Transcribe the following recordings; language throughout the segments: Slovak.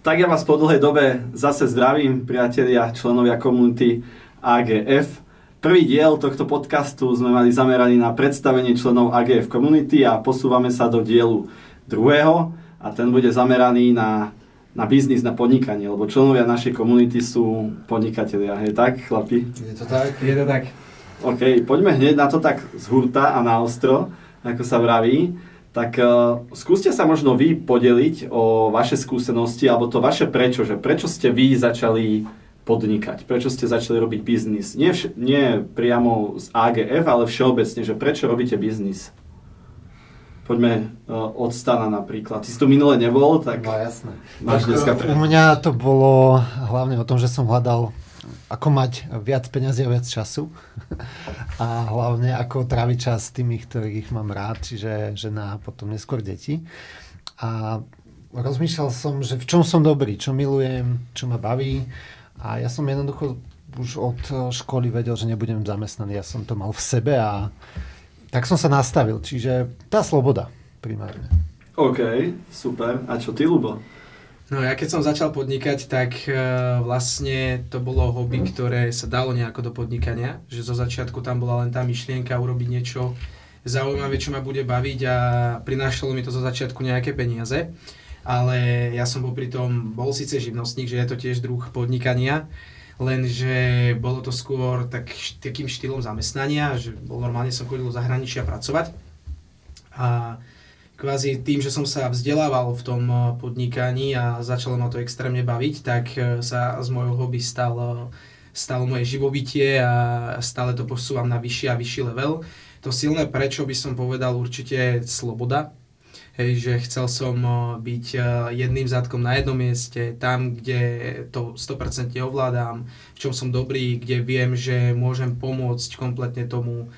Tak ja vás po dlhej dobe zase zdravím, priatelia, členovia komunity AGF. Prvý diel tohto podcastu sme mali zameraný na predstavenie členov AGF komunity a posúvame sa do dielu druhého a ten bude zameraný na biznis, na podnikanie, lebo členovia našej komunity sú podnikatelia. Je tak, chlapi? Je to tak? Je to tak. OK, poďme hneď na to tak z hurta a na ostro, ako sa vraví. Tak skúste sa možno vy podeliť o vaše skúsenosti alebo to vaše prečo, že prečo ste vy začali podnikať, prečo ste začali robiť biznis. Nie priamo z AGF, ale všeobecne, že prečo robíte biznis. Poďme od Stana napríklad. Ty si tu minule nebol, tak no, jasné. Máš dneska U mňa to bolo hlavne o tom, že som hľadal ako mať viac peňazí a viac času a hlavne ako tráviť čas s tými, ktorých mám rád, čiže žena a potom neskôr deti. A rozmýšľal som, že v čom som dobrý, čo milujem, čo ma baví a ja som jednoducho už od školy vedel, že nebudem zamestnaný, ja som to mal v sebe a tak som sa nastavil, čiže tá sloboda primárne. OK, super. A čo ty, Ľubo? No ja keď som začal podnikať, tak vlastne to bolo hobby, ktoré sa dalo nejako do podnikania, že zo začiatku tam bola len tá myšlienka urobiť niečo zaujímavé, čo ma bude baviť a prinášalo mi to zo začiatku nejaké peniaze, ale ja som popri tom bol síce živnostník, že je to tiež druh podnikania, lenže bolo to skôr takým štýlom zamestnania, že normálne som chodil do zahraničia pracovať a kvázi tým, že som sa vzdelával v tom podnikaní a začalo ma to extrémne baviť, tak sa z môjho hobby stalo moje živobytie a stále to posúvam na vyšší a vyšší level. To silné prečo by som povedal určite sloboda. Hej, že chcel som byť jedným zadkom na jednom mieste, tam, kde to 100% ovládam, v čom som dobrý, kde viem, že môžem pomôcť kompletne tomu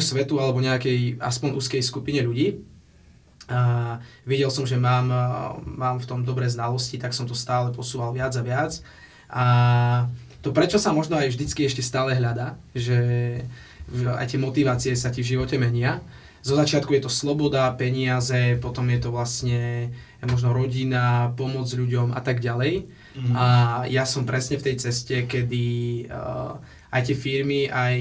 svetu alebo nejakej aspoň úzkej skupine ľudí. A videl som, že mám v tom dobré znalosti, tak som to stále posúval viac a viac. A to prečo sa možno aj vždycky ešte stále hľadá, že aj tie motivácie sa ti v živote menia. Zo začiatku je to sloboda, peniaze, potom je to vlastne možno rodina, pomoc ľuďom a tak ďalej. A ja som presne v tej ceste, kedy aj tie firmy, aj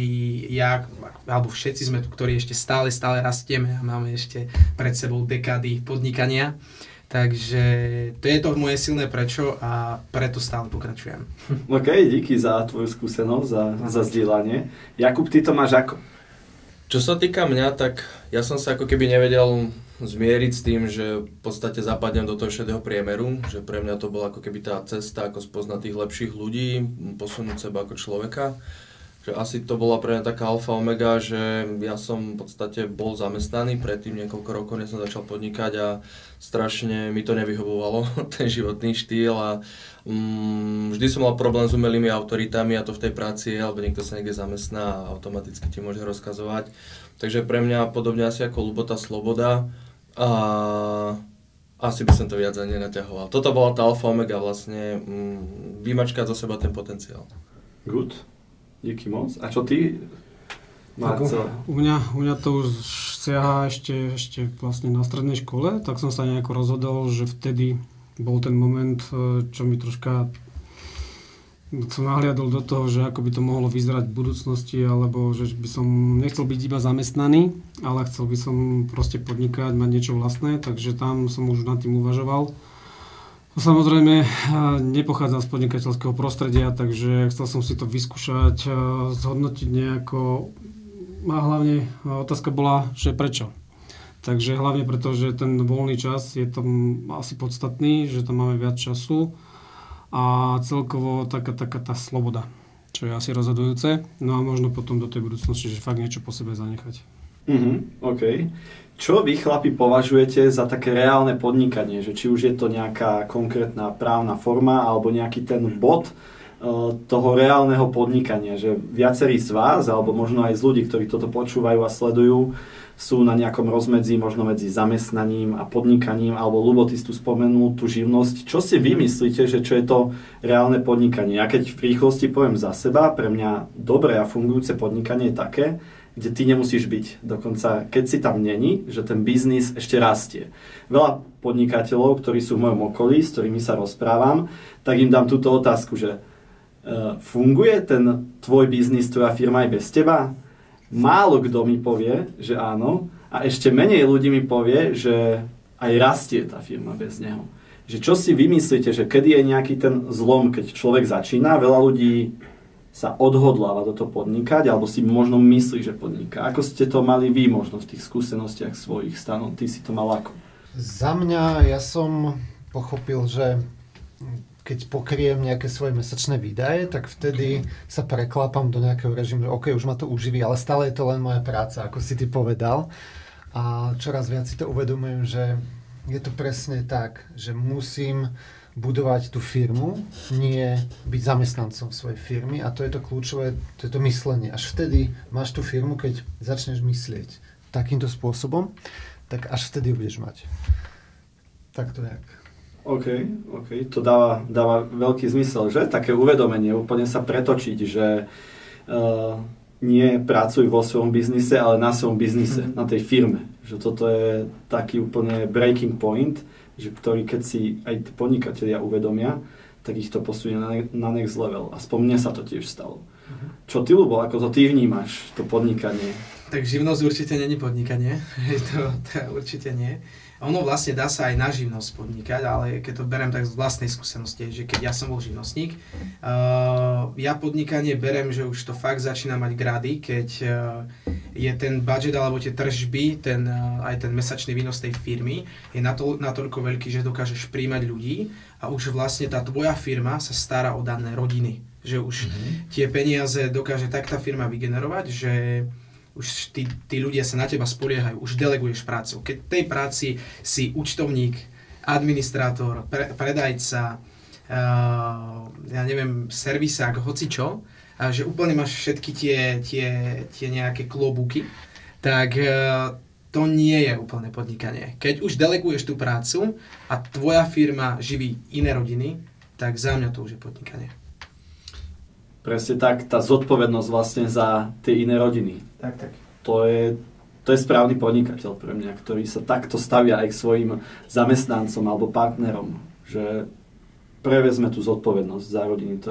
ja, alebo všetci sme tu, ktorí ešte stále rastieme a máme ešte pred sebou dekády podnikania. Takže to je to moje silné prečo a preto stále pokračujem. OK, díky za tvoju skúsenosť, za zdieľanie. Jakub, ty to máš ako? Čo sa týka mňa, tak ja som sa ako keby nevedel zmieriť s tým, že v podstate zapadnem do toho šedého priemeru, že pre mňa to bola ako keby tá cesta, ako spoznať tých lepších ľudí, posunúť seba ako človeka. Že asi to bola pre mňa taká alfa omega, že ja som v podstate bol zamestnaný predtým niekoľko rokov, než som začal podnikať a strašne mi to nevyhovovalo, ten životný štýl a vždy som mal problém s umelými autoritami a to v tej práci je, alebo niekto sa niekde zamestná a automaticky ti môže rozkazovať. Takže pre mňa podobne asi ako Ľubo tá sloboda a asi by som to viac ani nenaťahoval. Toto bola tá alfa omega vlastne, vymačkať zo seba ten potenciál. Good. Díky moc. A čo ty, Marco? U mňa to už siaha ešte vlastne na strednej škole, tak som sa nejako rozhodol, že vtedy bol ten moment, čo mi troška som nahliadol do toho, že ako by to mohlo vyzerať v budúcnosti, alebo že by som nechcel byť iba zamestnaný, ale chcel by som proste podnikať, mať niečo vlastné, takže tam som už nad tým uvažoval. Samozrejme, nepochádzam z podnikateľského prostredia, takže chcel som si to vyskúšať, zhodnotiť nejako. A hlavne otázka bola, že prečo. Takže hlavne preto, že ten voľný čas je tam asi podstatný, že tam máme viac času a celkovo taká tá sloboda, čo je asi rozhodujúce. No a možno potom do tej budúcnosti, že fakt niečo po sebe zanechať. OK. Čo vy, chlapi, považujete za také reálne podnikanie? Že či už je to nejaká konkrétna právna forma alebo nejaký ten bod toho reálneho podnikania? Že viacerí z vás, alebo možno aj z ľudí, ktorí toto počúvajú a sledujú, sú na nejakom rozmedzi možno medzi zamestnaním a podnikaním, alebo Ľubo, ty si tu spomenul tú živnosť. Čo si vy myslíte, že čo je to reálne podnikanie? Ja keď v rýchlosti poviem za seba, pre mňa dobré a fungujúce podnikanie je také, kde ty nemusíš byť. Dokonca, keď si tam není, že ten biznis ešte rastie. Veľa podnikateľov, ktorí sú v mojom okolí, s ktorými sa rozprávam, tak im dám túto otázku, že funguje ten tvoj biznis, tvoja firma aj bez teba? Málo kto mi povie, že áno, a ešte menej ľudí mi povie, že aj rastie tá firma bez neho. Že čo si vymyslíte, že kedy je nejaký ten zlom, keď človek začína, veľa ľudí sa odhodláva do toho podnikať, alebo si možno myslí, že podniká. Ako ste to mali vy možno v tých skúsenostiach svojich stanov? Ty si to mal ako? Za mňa, ja som pochopil, že keď pokriem nejaké svoje mesačné výdaje, tak vtedy sa preklápam do nejakého režimu, že OK, už ma to uživí, ale stále je to len moja práca, ako si ty povedal. A čoraz viac si to uvedomujem, že je to presne tak, že musím budovať tú firmu, nie byť zamestnancom svojej firmy, a to je to kľúčové, to je to myslenie. Až vtedy máš tú firmu, keď začneš myslieť takýmto spôsobom, tak až vtedy ju budeš mať. Tak to je. OK, to dáva veľký zmysel, že? Také uvedomenie, úplne sa pretočiť, že nie pracuj vo svojom biznise, ale na svojom biznise, na tej firme. Že toto je taký úplne breaking point, že ktorý keď si aj podnikatelia uvedomia, tak ich to posunie na next level. Aspoň mne sa to tiež stalo. Čo ty, Ľubo, ako to ty vnímaš, to podnikanie? Tak živnosť určite není podnikanie, to určite nie. Ono vlastne dá sa aj na živnosť podnikať, ale keď to berem tak z vlastnej skúsenosti, že keď ja som bol živnostník, ja podnikanie berem, že už to fakt začína mať grady, keď je ten budget alebo tie tržby, aj ten mesačný výnos tej firmy je natoľko veľký, že dokážeš príjmať ľudí a už vlastne tá tvoja firma sa stará o dané rodiny. Že už tie peniaze dokáže tak tá firma vygenerovať, že už tí ľudia sa na teba spoliehajú, už deleguješ prácu. Keď v tej práci si účtovník, administrátor, predajca, ja neviem, servisák, hocičo, a že úplne máš všetky tie nejaké klobúky, tak to nie je úplne podnikanie. Keď už deleguješ tú prácu a tvoja firma živí iné rodiny, tak za mňa to už je podnikanie. Presne tak, tá zodpovednosť vlastne za tie iné rodiny. Tak. To je správny podnikateľ pre mňa, ktorý sa takto stavia aj k svojim zamestnancom alebo partnerom, že prevezme tú zodpovednosť za rodiny. To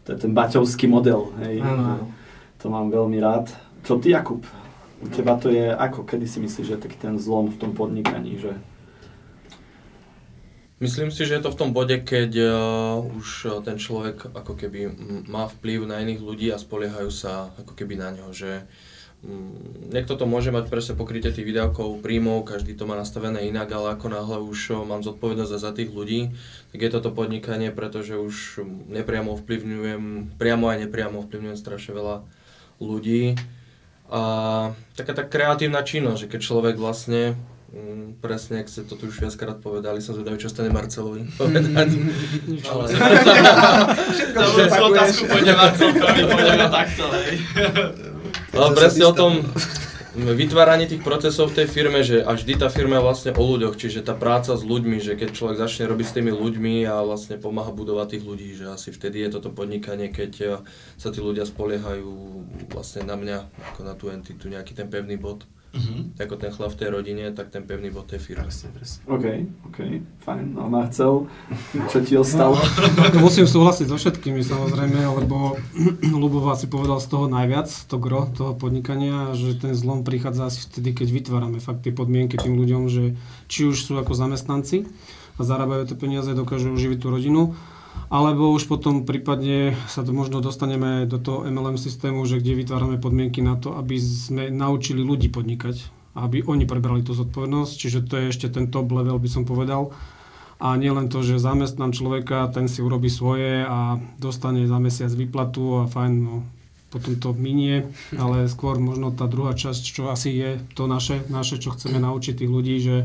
je ten baťovský model. Hej. To mám veľmi rád. Čo ty, Jakub? U teba to je ako? Kedy si myslíš, že je taký ten zlom v tom podnikaní? Že... Myslím si, že je to v tom bode, keď už ten človek ako keby má vplyv na iných ľudí a spoliehajú sa ako keby na ňo, že niekto to môže mať presne pokrytie tých výdavkov, príjmov, každý to má nastavené inak, ale ako náhle už mám zodpovednosť za tých ľudí, tak je toto podnikanie, pretože už nepriamo ovplyvňujem, priamo aj nepriamo ovplyvňujem strašne veľa ľudí. A taká tá kreatívna činnosť, že keď človek vlastne presne, ak ste to tu už viackrát povedali, som zvedavý, čo stane Marcelovi povedať. Všetko otázku pôjde Marcelkovi, pôjdeme takto, hej. Ale presne o tom vytváraní tých procesov v tej firme, že a vždy tá firma je vlastne o ľuďoch, čiže tá práca s ľuďmi, že keď človek začne robiť s tými ľuďmi a vlastne pomáha budovať tých ľudí, že asi vtedy je toto podnikanie, keď sa tí ľudia spoliehajú vlastne na mňa, ako na tú entitu, nejaký ten pevný bod. Ako ten chlap v tej rodine, tak ten pevný bod tej firmy. OK, fajn. No Marcel, čo ti ostalo? Musím súhlasiť so všetkými samozrejme, lebo Ľubov asi povedal z toho najviac, to gro toho podnikania, že ten zlom prichádza asi vtedy, keď vytvárame fakt tie podmienky tým ľuďom, že či už sú ako zamestnanci a zarábajú tie peniaze, dokážu uživiť tú rodinu, alebo už potom prípadne sa to možno dostaneme do toho MLM systému, že kde vytvárame podmienky na to, aby sme naučili ľudí podnikať, aby oni prebrali tú zodpovednosť, čiže to je ešte ten top level, by som povedal. A nie len to, že zamestnám človeka, ten si urobí svoje a dostane za mesiac výplatu a fajn, no, potom to minie, ale skôr možno tá druhá časť, čo asi je to naše čo chceme naučiť tých ľudí, že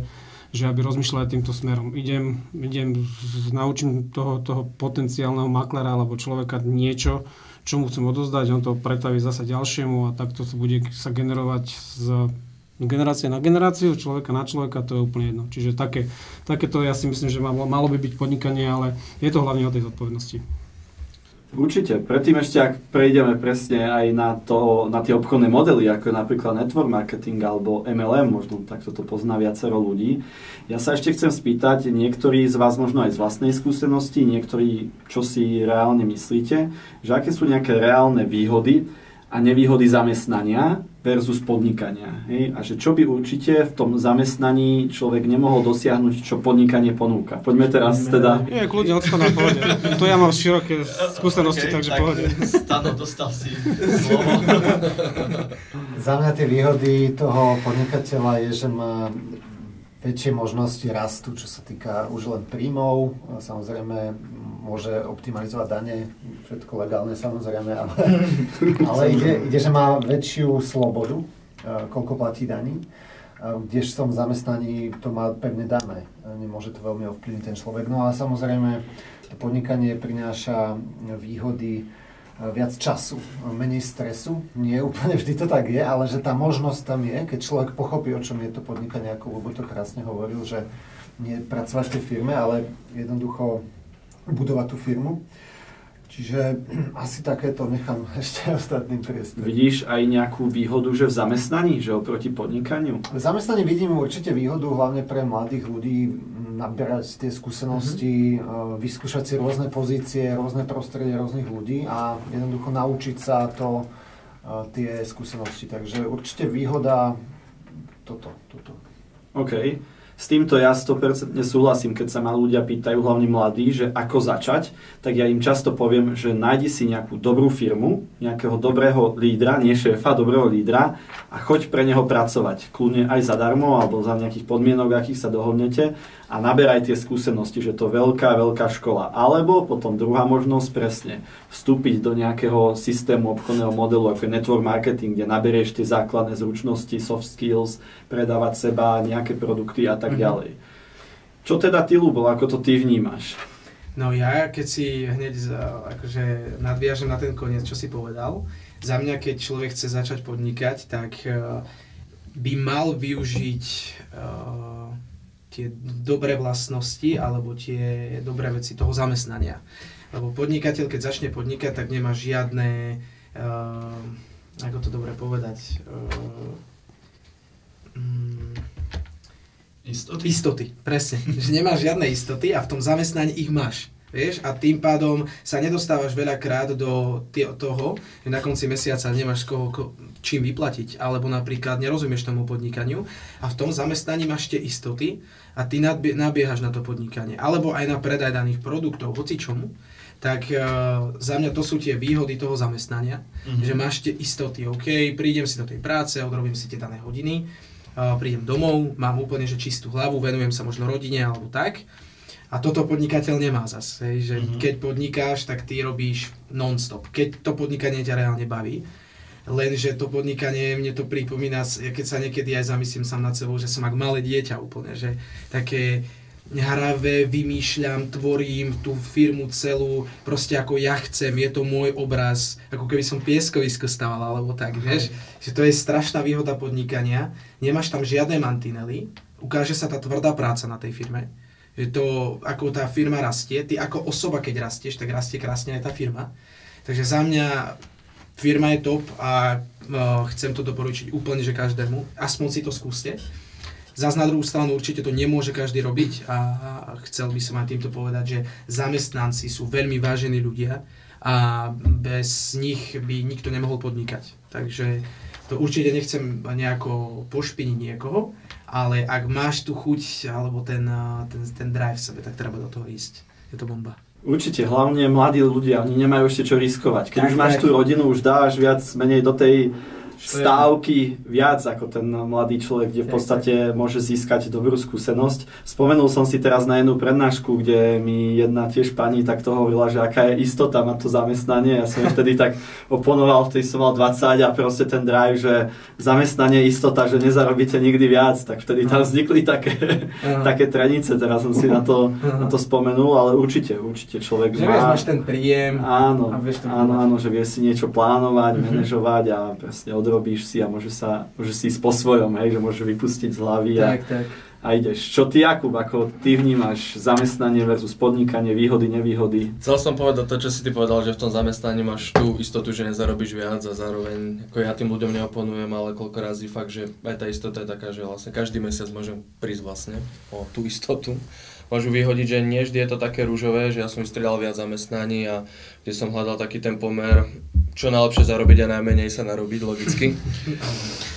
aby rozmýšľali týmto smerom. Naučím toho potenciálneho makléra alebo človeka niečo, čo mu chcem odozdať, on to pretaví zase ďalšiemu a takto bude sa generovať z generácie na generáciu, človeka na človeka, to je úplne jedno. Čiže takéto ja si myslím, že malo by byť podnikanie, ale je to hlavne o tej zodpovednosti. Určite. Predtým ešte, ak prejdeme presne aj na tie obchodné modely, ako je napríklad network marketing alebo MLM, možno takto to pozná viacero ľudí. Ja sa ešte chcem spýtať, niektorí z vás možno aj z vlastnej skúsenosti, niektorí, čo si reálne myslíte, že aké sú nejaké reálne výhody a nevýhody zamestnania versus podnikania. Hej? A že čo by určite v tom zamestnaní človek nemohol dosiahnuť, čo podnikanie ponúka. Poďme teraz teda... Nie, kľudne odstať na pohode. To ja mám široké skúsenosti, takže tak pohode. Stano, dostal si slovo. Za mňa tie výhody toho podnikateľa je, že má väčšie možnosti rastu, čo sa týka už len príjmov. Samozrejme, môže optimalizovať dane, všetko legálne samozrejme, ale ide, že má väčšiu slobodu, koľko platí daní, kdež v tom zamestnaní to má pevne dané. Nemôže to veľmi ovplyvniť ten človek. No a samozrejme, to podnikanie prináša výhody, viac času, menej stresu. Nie úplne vždy to tak je, ale že tá možnosť tam je, keď človek pochopí, o čom je to podnikanie, ako Ľubo to krásne hovoril, že nie pracovať v tej firme, ale jednoducho budovať tú firmu. Čiže asi takéto nechám ešte ostatným priestor. Vidíš aj nejakú výhodu, že v zamestnaní, že oproti podnikaniu? V zamestnaní vidím určite výhodu, hlavne pre mladých ľudí, naberať tie skúsenosti, vyskúšať si rôzne pozície, rôzne prostredie rôznych ľudí a jednoducho naučiť sa tie skúsenosti. Takže určite výhoda toto. OK. S týmto ja 100% súhlasím, keď sa ma ľudia pýtajú, hlavne mladí, že ako začať, tak ja im často poviem, že nájdi si nejakú dobrú firmu, nejakého dobrého lídra, nie šéfa, dobrého lídra a choď pre neho pracovať. Kľudne aj zadarmo, alebo za nejakých podmienok, akých sa dohodnete a naberaj tie skúsenosti, že to je veľká škola. Alebo potom druhá možnosť presne, vstúpiť do nejakého systému obchodného modelu, ako je network marketing, kde naberieš tie základné zručnosti, soft skills, predávať seba, nejaké produkty a tak ďalej. Čo teda ty, Ľubo, ako to ty vnímaš? No ja, keď si hneď akože nadviažem na ten koniec, čo si povedal, za mňa, keď človek chce začať podnikať, tak by mal využiť tie dobré vlastnosti alebo tie dobré veci toho zamestnania. Lebo podnikateľ, keď začne podnikať, tak nemá žiadne, ako to dobre povedať, Istoty, presne. Že nemáš žiadne istoty a v tom zamestnaní ich máš. Vieš? A tým pádom sa nedostávaš veľakrát do toho, že na konci mesiaca nemáš čím vyplatiť, alebo napríklad nerozumieš tomu podnikaniu a v tom zamestnaní máš tie istoty a ty nabiehaš na to podnikanie. Alebo aj na predaj daných produktov, hoci čomu. Tak za mňa to sú tie výhody toho zamestnania, že máš tie istoty. OK, prídem si do tej práce, odrobím si tie dané hodiny, prídem domov, mám úplne že čistú hlavu, venujem sa možno rodine alebo tak. A toto podnikateľ nemá zase, že keď podnikáš, tak ty robíš non-stop. Keď to podnikanie ťa reálne baví. Lenže to podnikanie, mne to pripomína, keď sa niekedy aj zamyslím sám nad sebou, že som ako malé dieťa úplne, že také hravé, vymýšľam, tvorím tú firmu celú, proste ako ja chcem, je to môj obraz, ako keby som pieskovisko staval, alebo tak, vieš, že to je strašná výhoda podnikania, nemáš tam žiadne mantinely, ukáže sa tá tvrdá práca na tej firme, že to, ako tá firma rastie, ty ako osoba, keď rastieš, tak rastie krásne aj tá firma, takže za mňa firma je top a chcem to doporučiť úplne, že každému, aspoň si to skúste. Zas na druhú stranu určite to nemôže každý robiť a chcel by som aj týmto povedať, že zamestnanci sú veľmi vážení ľudia a bez nich by nikto nemohol podnikať. Takže to určite nechcem nejako pošpiniť niekoho, ale ak máš tu chuť alebo ten drive v sebe, tak treba do toho ísť. Je to bomba. Určite, hlavne mladí ľudia, oni nemajú ešte čo riskovať. Keď už máš tú rodinu, už dávaš viac menej do tej stávky viac ako ten mladý človek, kde v podstate môže získať dobrú skúsenosť. Spomenul som si teraz na jednu prednášku, kde mi jedna tiež pani takto hovorila, že aká je istota na to zamestnanie. Ja som vtedy tak oponoval, vtedy som mal 20 a proste ten drive, že zamestnanie je istota, že nezarobíte nikdy viac. Tak vtedy tam vznikli také trenice, teraz som si na to spomenul, ale určite človek že máš ten príjem. Áno, že vie si niečo plánovať, manažovať a presne odrobíš si a môže si ísť po svojom, hej, že môže vypustiť z hlavy a ideš. Čo ty, Jakub, ako ty vnímaš zamestnanie versus podnikanie, výhody, nevýhody? Chcel som povedať to, čo si ty povedal, že v tom zamestnaní máš tú istotu, že nezarobíš viac a zároveň, ako ja tým ľuďom neoponujem, ale koľko razy fakt, že aj tá istota je taká, že vlastne každý mesiac môžem prísť vlastne o tú istotu. Môžu vyhodiť, že nie vždy je to také ružové, že ja som vystriedal viac zamestnaní a kde som hľadal taký ten pomer, čo najlepšie zarobiť a najmenej sa narobiť, logicky.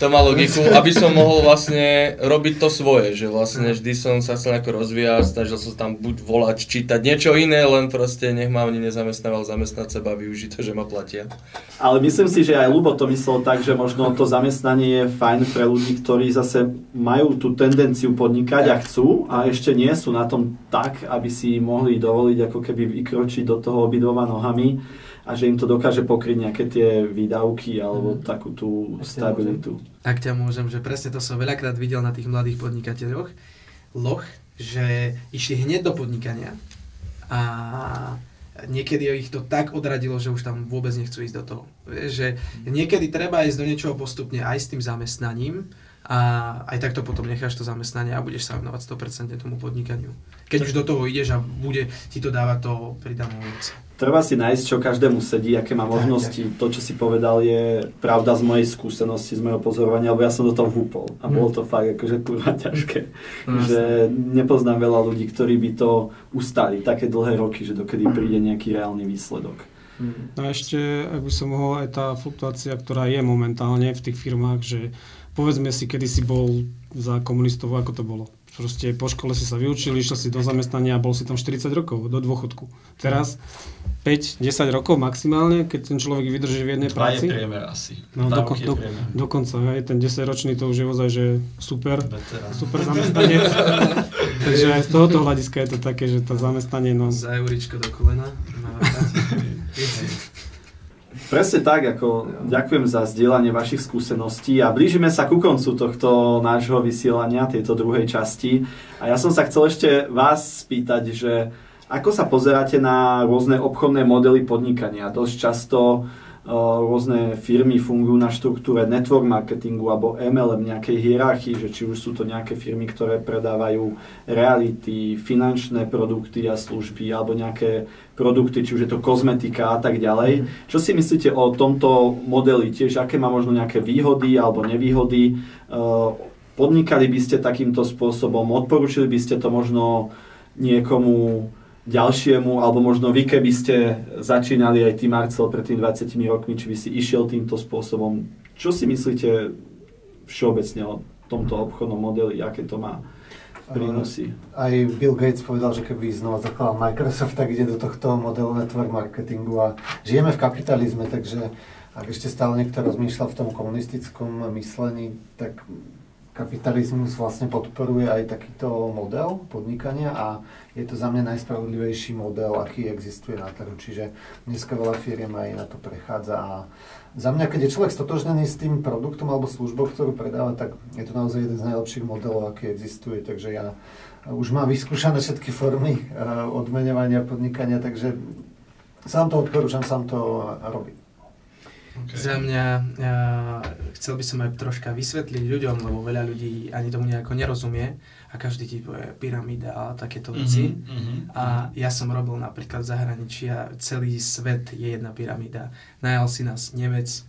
To má logiku, aby som mohol vlastne robiť to svoje, že vlastne vždy som sa chcel nejako rozvíjať, snažil som tam buď volať, čítať niečo iné, len proste nech ma ani nezamestnával, zamestnať seba, využiť to, že ma platia. Ale myslím si, že aj Ľubo to myslel tak, že možno to zamestnanie je fajn pre ľudí, ktorí zase majú tú tendenciu podnikať a chcú a ešte nie sú na tom tak, aby si mohli dovoliť ako keby vykročiť do toho obidvoma nohami a že im to dokáže pokryť nejaké tie výdavky alebo takú tú stabilitu. Ak ťa môžem, že presne to som veľakrát videl na tých mladých podnikateľoch, že išli hneď do podnikania a niekedy ich to tak odradilo, že už tam vôbec nechcú ísť do toho. Že niekedy treba ísť do niečoho postupne aj s tým zamestnaním a aj takto potom necháš to zamestnanie a budeš sa venovať 100% tomu podnikaniu. Keď už do toho ideš a bude ti to dávať to pridanú vec. Treba si nájsť, čo každému sedí, aké má možnosti. To, čo si povedal, je pravda z mojej skúsenosti, z mojho pozorovania, lebo ja som do toho vhúpol. A bolo to fakt akože kurva ťažké. Že nepoznám veľa ľudí, ktorí by to ustali také dlhé roky, že dokedy príde nejaký reálny výsledok. A ešte, ak by som mohol, aj tá fluktuácia, ktorá je momentálne v tých firmách, že povedzme si, kedy si bol za komunistov, ako to bolo. Proste po škole si sa vyučil, išiel si do zamestnania a bol si tam 40 rokov, do dôchodku. Teraz 5-10 rokov maximálne, keď ten človek vydrží v jednej práci. Je priemer asi. No, dokonca, aj ten 10-ročný to už je ozaj, že super zamestnanec. Takže aj z tohoto hľadiska je to také, že to zamestnanie... No... Za euričko do kolena. Presne tak, ako ďakujem za zdieľanie vašich skúseností a blížime sa ku koncu tohto nášho vysielania, tejto druhej časti. A ja som sa chcel ešte vás spýtať, že ako sa pozeráte na rôzne obchodné modely podnikania? Dosť často rôzne firmy fungujú na štruktúre network marketingu alebo MLM, nejakej hierarchii, že či už sú to nejaké firmy, ktoré predávajú reality, finančné produkty a služby alebo nejaké produkty, či už je to kozmetika a tak ďalej. Čo si myslíte o tomto modeli? Tiež aké má možno nejaké výhody alebo nevýhody? Podnikali by ste takýmto spôsobom? Odporúčili by ste to možno niekomu ďalšiemu, alebo možno vy, keby ste začínali aj ty, Marcel, pred tým 20 rokmi, či by si išiel týmto spôsobom. Čo si myslíte všeobecne o tomto obchodnom modeli, aké to má prínosy? Aj Bill Gates povedal, že keby znova zakladal Microsoft, tak ide do tohto modelu network marketingu a žijeme v kapitalizme, takže ak ešte stále niekto rozmýšľa v tom komunistickom myslení, tak kapitalizmus vlastne podporuje aj takýto model podnikania a je to za mňa najspravodlivejší model, aký existuje na trhu. Čiže dneska veľa firiem aj na to prechádza a za mňa, keď je človek stotožnený s tým produktom alebo službou, ktorú predáva, tak je to naozaj jeden z najlepších modelov, aký existuje. Takže ja už mám vyskúšané všetky formy odmeňovania podnikania, takže sám to odporúčam, sám to robím. Okay. Za mňa chcel by som aj troška vysvetliť ľuďom, lebo veľa ľudí ani tomu nejako nerozumie a každý ti povie pyramída a takéto veci. A ja som robil napríklad v zahraničí a celý svet je jedna pyramída. Najal si nás Nemec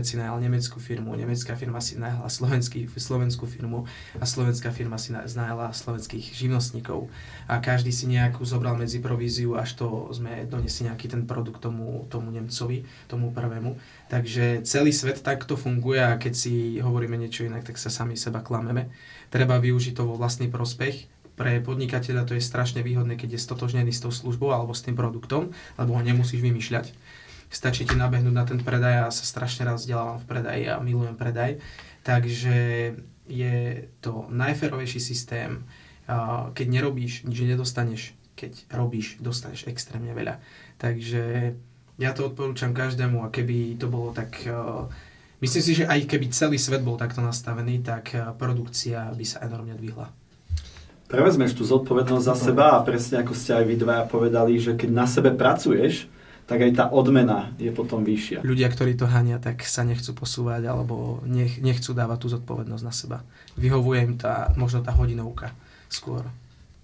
si najal nemeckú firmu, nemecká firma si najala slovenskú firmu a slovenská firma si najala slovenských živnostníkov. A každý si nejakú zobral medzi províziu, až to sme donesli nejaký ten produkt tomu Nemcovi, tomu prvému. Takže celý svet takto funguje a keď si hovoríme niečo inak, tak sa sami seba klameme. Treba využiť to vo vlastný prospech. Pre podnikateľa to je strašne výhodné, keď je stotožnený s tou službou alebo s tým produktom, lebo ho nemusíš vymýšľať. Stačí ti nabehnúť na ten predaj a ja sa strašne rád vzdelávam v predaji a milujem predaj. Takže je to najférovejší systém. Keď nerobíš, nič nedostaneš. Keď robíš, dostaneš extrémne veľa. Takže ja to odporúčam každému a keby to bolo tak... Myslím si, že aj keby celý svet bol takto nastavený, tak produkcia by sa enormne dvihla. Prevezmeš tú zodpovednosť za seba a presne ako ste aj vy dvaja povedali, že keď na sebe pracuješ, tak aj tá odmena je potom vyššia. Ľudia, ktorí to hania, tak sa nechcú posúvať alebo nechcú dávať tú zodpovednosť na seba. Vyhovuje im možno tá hodinovka skôr.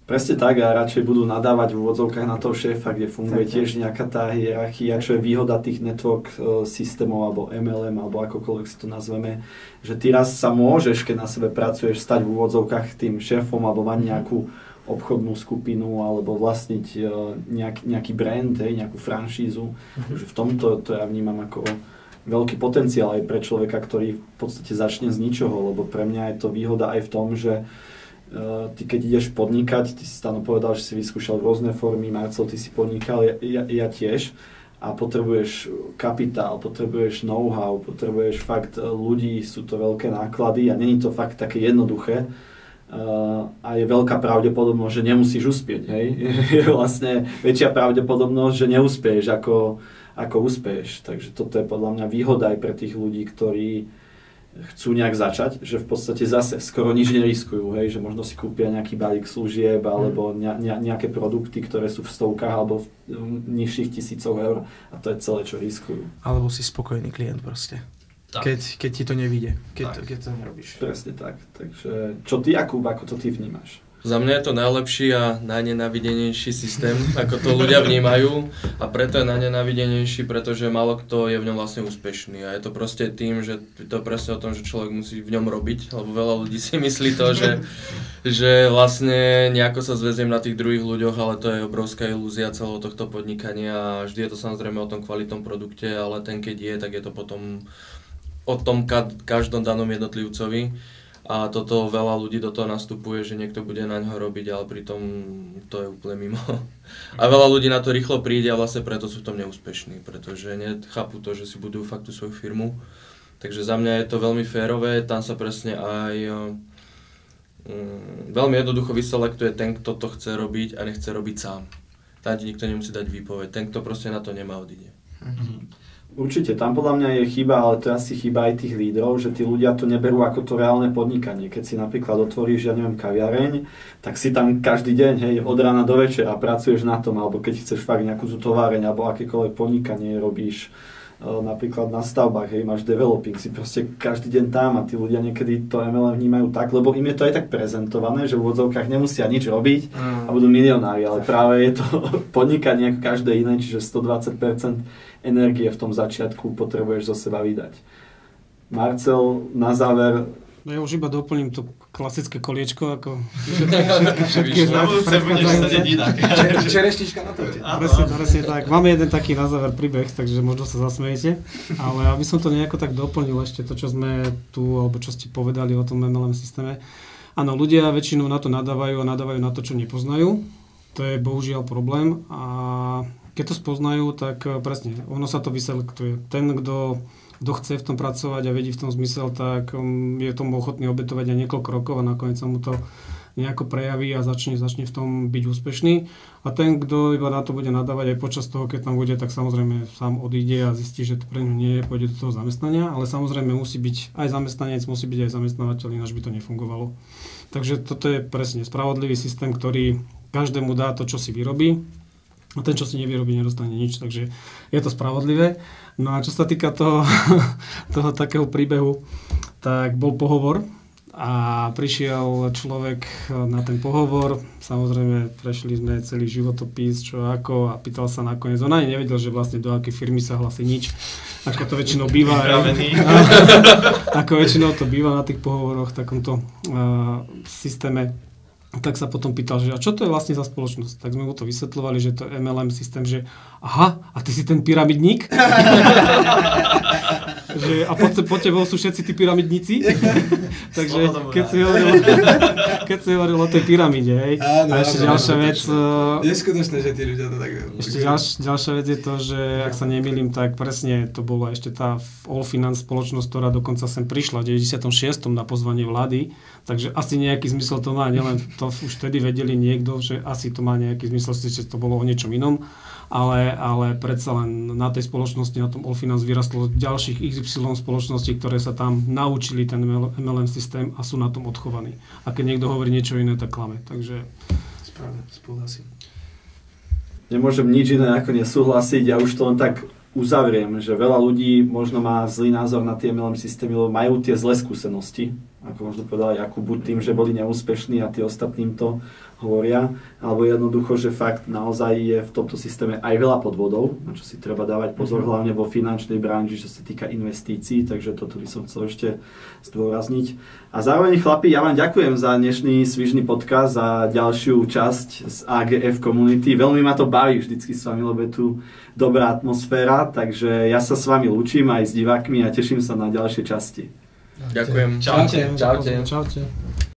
Presne tak a radšej budú nadávať v úvodzovkách na toho šéfa, kde funguje tiež nejaká tá hierarchia, čo je výhoda tých network systémov alebo MLM alebo akokoľvek si to nazveme, že ty raz sa môžeš, keď na sebe pracuješ, stať v úvodzovkách tým šéfom alebo mať nejakú obchodnú skupinu alebo vlastniť nejaký brand, nejakú franšízu. Takže v tomto to ja vnímam ako veľký potenciál aj pre človeka, ktorý v podstate začne z ničoho, lebo pre mňa je to výhoda aj v tom, že ty keď ideš podnikať, ty si Stano povedal, že si vyskúšal rôzne formy, Marcel, ty si podnikal, ja tiež a potrebuješ kapitál, potrebuješ know-how, potrebuješ fakt ľudí, sú to veľké náklady a není to fakt také jednoduché a je veľká pravdepodobnosť, že nemusíš uspieť, hej? Je vlastne väčšia pravdepodobnosť, že neúspieš ako úspieš, takže toto je podľa mňa výhoda aj pre tých ľudí, ktorí chcú nejak začať, že v podstate zase skoro nič neriskujú, hej, že možno si kúpia nejaký balík služieb alebo nejaké produkty, ktoré sú v stovkách alebo v nižších tisícoch eur a to je celé, čo riskujú. Alebo si spokojný klient proste. Keď ti to nevyjde, keď to nerobíš. Presne tak. Takže čo ty, Jakub, ako to ty vnímaš? Za mňa je to najlepší a najnenávidenejší systém, ako to ľudia vnímajú a preto je najnenávidenejší, pretože málo kto je v ňom vlastne úspešný a je to proste tým, že to je presne o tom, že človek musí v ňom robiť, lebo veľa ľudí si myslí to, že vlastne nejako sa zväziem na tých druhých ľuďoch, ale to je obrovská ilúzia celého tohto podnikania a vždy je to samozrejme o tom kvalitnom produkte, ale ten keď je, tak je to potom o tom každom danom jednotlivcovi. A toto veľa ľudí do toho nastupuje, že niekto bude na ňo robiť, ale pritom to je úplne mimo. A veľa ľudí na to rýchlo príde a vlastne preto sú v tom neúspešní, pretože nechápu to, že si budujú fakt tú svoju firmu. Takže za mňa je to veľmi férové, tam sa presne aj veľmi jednoducho vyselektuje ten, kto to chce robiť a nechce robiť sám. Tam ti nikto nemusí dať výpoveď, ten, kto proste na to nemá, odíde. Určite, tam podľa mňa je chyba, ale to je asi chyba aj tých lídrov, že tí ľudia to neberú ako to reálne podnikanie. Keď si napríklad otvoríš, ja neviem, kaviareň, tak si tam každý deň, hej, od rána do večera pracuješ na tom, alebo keď chceš fakt nejakú továreň, alebo akékoľvek podnikanie robíš, napríklad na stavbách, hej, máš developing, si proste každý deň tam a tí ľudia niekedy to MLM vnímajú tak, lebo im je to aj tak prezentované, že v odzovkách nemusia nič robiť a budú milionári, ale práve je to podnikanie ako každé iné, čiže 120% energie v tom začiatku potrebuješ zo seba vydať. Marcel, na záver... No ja už iba doplním to klasické koliečko, ako... Na budúce budeš sedieť inak. Čerešnička na to. Presne tak. Máme jeden taký na záver príbeh, takže možno sa zasmejete. Ale aby som to nejako tak doplnil ešte to, čo sme tu, alebo čo ste povedali o tom MLM systéme. Áno, ľudia väčšinou na to nadávajú a nadávajú na to, čo nepoznajú. To je bohužiaľ problém. A keď to spoznajú, tak presne, ono sa to vyselektuje. Ten, kto chce v tom pracovať a vedí v tom zmysel, tak je tomu ochotný obetovať aj niekoľko rokov a nakoniec sa mu to nejako prejaví a začne v tom byť úspešný. A ten, kto iba na to bude nadávať aj počas toho, keď tam bude, tak samozrejme sám odíde a zistí, že to pre ňu nie je, pôjde do toho zamestnania, ale samozrejme musí byť aj zamestnanec, musí byť aj zamestnávateľ, ináč by to nefungovalo. Takže toto je presne spravodlivý systém, ktorý každému dá to, čo si vyrobí. A ten, čo si nevyrobí, nedostane nič, takže je to spravodlivé. No a čo sa týka toho takého príbehu, tak bol pohovor a prišiel človek na ten pohovor. Samozrejme, prešli sme celý životopis, čo ako, a pýtal sa nakoniec. On ani nevedel, že vlastne do akej firmy sa hlasí nič, ako to väčšinou býva. Ako väčšinou to býva na tých pohovoroch v takomto systéme. Tak sa potom pýtal, že a čo to je vlastne za spoločnosť? Tak sme mu to vysvetľovali, že to je MLM systém, že aha, a ty si ten pyramidník? Že, a po tebou sú všetci tí pyramidníci? Takže keď si hovoril o tej pyramide, hej. Áno, a ešte ďalšia vec... Neskutočné, že tí ľudia to tak... Ešte ďalšia vec je to, že ak sa nemýlim, tak presne to bola ešte tá All Finance spoločnosť, ktorá dokonca sem prišla v 96. na pozvanie vlády, takže asi nejaký zmysel to má, nielen to už vtedy vedeli niekto, že asi to má nejaký zmysel, že to bolo o niečom inom, ale predsa len na tej spoločnosti, na tom All Finance vyrastlo ďalších XY spoločností, ktoré sa tam naučili ten MLM systém a sú na tom odchovaní. A keď niekto hovorí niečo iné, tak klame. Takže... Správne, spoluhlasím. nemôžem nič iné ako nesúhlasiť. Ja už to len tak uzavriem, že veľa ľudí možno má zlý názor na tie MLM systémy, lebo majú tie zlé skúsenosti, ako možno povedal Jakub, buď tým, že boli neúspešní a tí ostatným to hovoria, alebo jednoducho, že fakt naozaj je v tomto systéme aj veľa podvodov, na čo si treba dávať pozor, hlavne vo finančnej branži, čo sa týka investícií, takže toto by som chcel ešte zdôrazniť. A zároveň chlapi, ja vám ďakujem za dnešný svižný podcast, za ďalšiu časť z AGF Community. Veľmi ma to baví vždycky s vami, lebo je tu dobrá atmosféra, takže ja sa s vami lúčim aj s divákmi a teším sa na ďalšie časti. Ďakujem. Čaute. Čaute. Čaute.